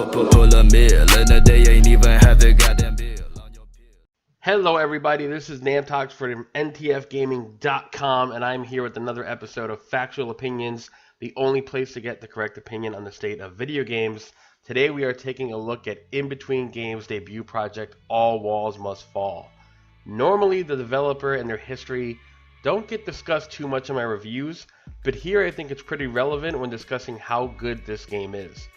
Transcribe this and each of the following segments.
pull a meal, and a day ain't even have the goddamn bill. Hello everybody, this is Namtox from NTFGaming.com, and I'm here with another episode of Factual Opinions, the only place to get the correct opinion on the state of video games. Today we are taking a look at In Between Games' debut project, All Walls Must Fall. Normally the developer and their history don't get discussed too much in my reviews, but here I think it's pretty relevant when discussing how good this game is.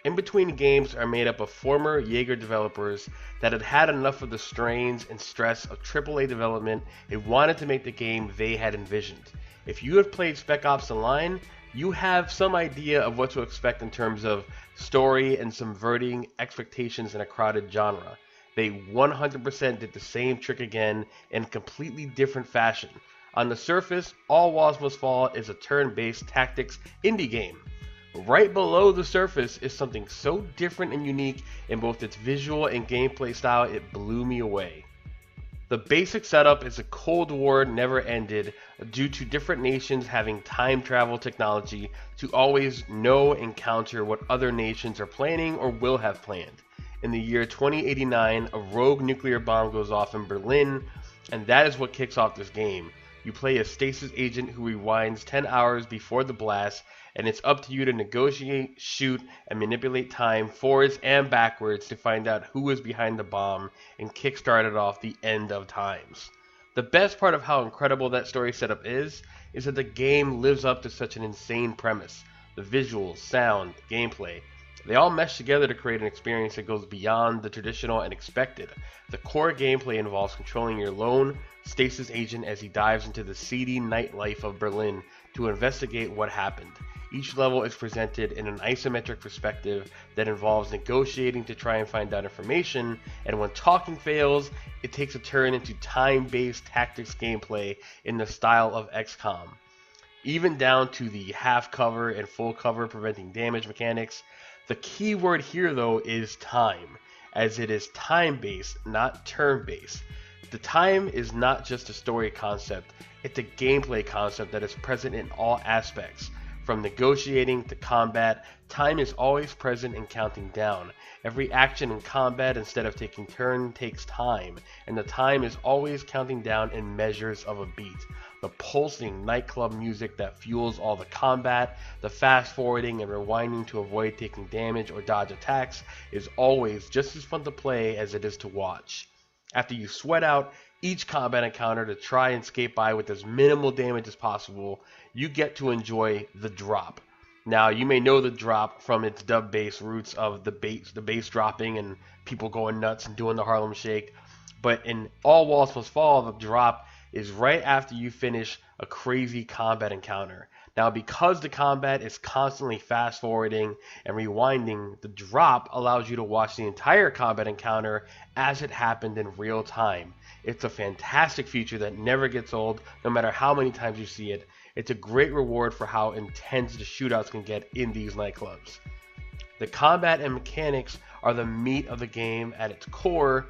In Between Games are made up of former Jaeger developers that had had enough of the strains and stress of AAA development and wanted to make the game they had envisioned. If you have played Spec Ops Online, you have some idea of what to expect in terms of story and subverting expectations in a crowded genre. They 100% did the same trick again in a completely different fashion. On the surface, All Walls Must Fall is a turn-based tactics indie game. Right below the surface is something so different and unique in both its visual and gameplay style it blew me away. The basic setup is a Cold War never ended due to different nations having time travel technology to always know and counter what other nations are planning or will have planned. In the year 2089, a rogue nuclear bomb goes off in Berlin, and that is what kicks off this game. You play a stasis agent who rewinds 10 hours before the blast, and it's up to you to negotiate, shoot, and manipulate time forwards and backwards to find out who is behind the bomb and kickstart it off the end of times. The best part of how incredible that story setup is that the game lives up to such an insane premise. The visuals, sound, gameplay, they all mesh together to create an experience that goes beyond the traditional and expected. The core gameplay involves controlling your lone stasis agent as he dives into the seedy nightlife of Berlin to investigate what happened. Each level is presented in an isometric perspective that involves negotiating to try and find out information, and when talking fails, it takes a turn into time-based tactics gameplay in the style of XCOM. Even down to the half cover and full cover preventing damage mechanics. The key word here though is time, as it is time-based, not turn-based. The time is not just a story concept, it's a gameplay concept that is present in all aspects. From negotiating to combat, time is always present and counting down. Every action in combat, instead of taking turn, takes time, and the time is always counting down in measures of a beat. The pulsing nightclub music that fuels all the combat, the fast forwarding and rewinding to avoid taking damage or dodge attacks is always just as fun to play as it is to watch. After you sweat out each combat encounter to try and skate by with as minimal damage as possible, you get to enjoy the drop. Now, you may know the drop from its dub bass roots of the bass dropping and people going nuts and doing the Harlem Shake, but in All Walls Must Fall, the drop is right after you finish a crazy combat encounter. Now, because the combat is constantly fast forwarding and rewinding, the drop allows you to watch the entire combat encounter as it happened in real time. It's a fantastic feature that never gets old, no matter how many times you see it. It's a great reward for how intense the shootouts can get in these nightclubs. The combat and mechanics are the meat of the game at its core,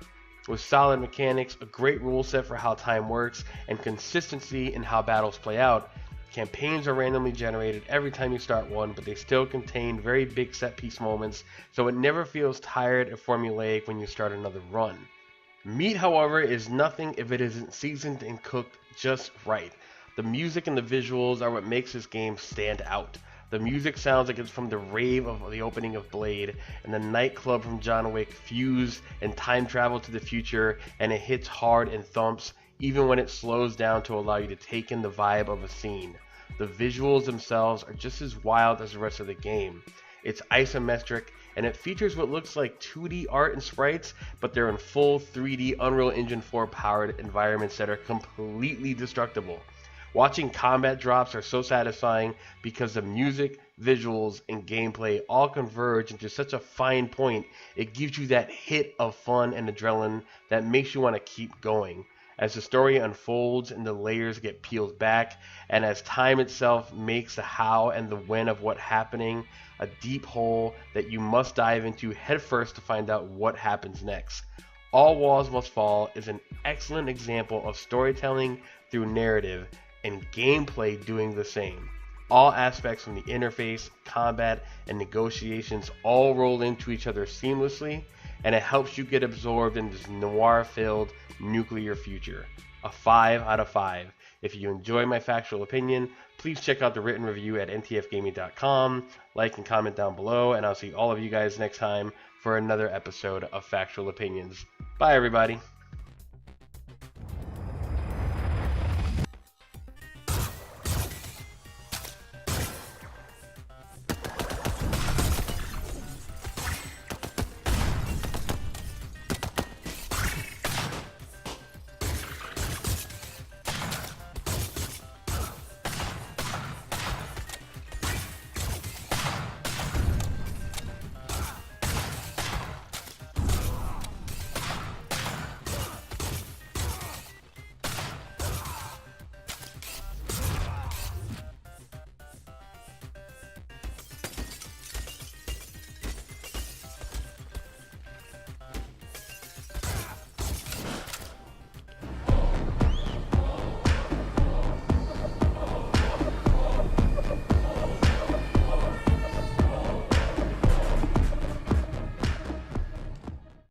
with solid mechanics, a great rule set for how time works, and consistency in how battles play out. Campaigns are randomly generated every time you start one, but they still contain very big set piece moments, so it never feels tired or formulaic when you start another run. Meat, however, is nothing if it isn't seasoned and cooked just right. The music and the visuals are what makes this game stand out. The music sounds like it's from the rave of the opening of Blade, and the nightclub from John Wick fused and time travel to the future, and it hits hard and thumps, even when it slows down to allow you to take in the vibe of a scene. The visuals themselves are just as wild as the rest of the game. It's isometric, and it features what looks like 2D art and sprites, but they're in full 3D Unreal Engine 4 powered environments that are completely destructible. Watching combat drops are so satisfying because the music, visuals, and gameplay all converge into such a fine point. It gives you that hit of fun and adrenaline that makes you want to keep going. As the story unfolds and the layers get peeled back, and as time itself makes the how and the when of what happening a deep hole that you must dive into headfirst to find out what happens next. All Walls Must Fall is an excellent example of storytelling through narrative, and gameplay doing the same. All aspects from the interface, combat, and negotiations all roll into each other seamlessly, and it helps you get absorbed in this noir-filled nuclear future. A 5 out of 5. If you enjoy my factual opinion, please check out the written review at ntfgaming.com, like and comment down below, and I'll see all of you guys next time for another episode of Factual Opinions. Bye, everybody.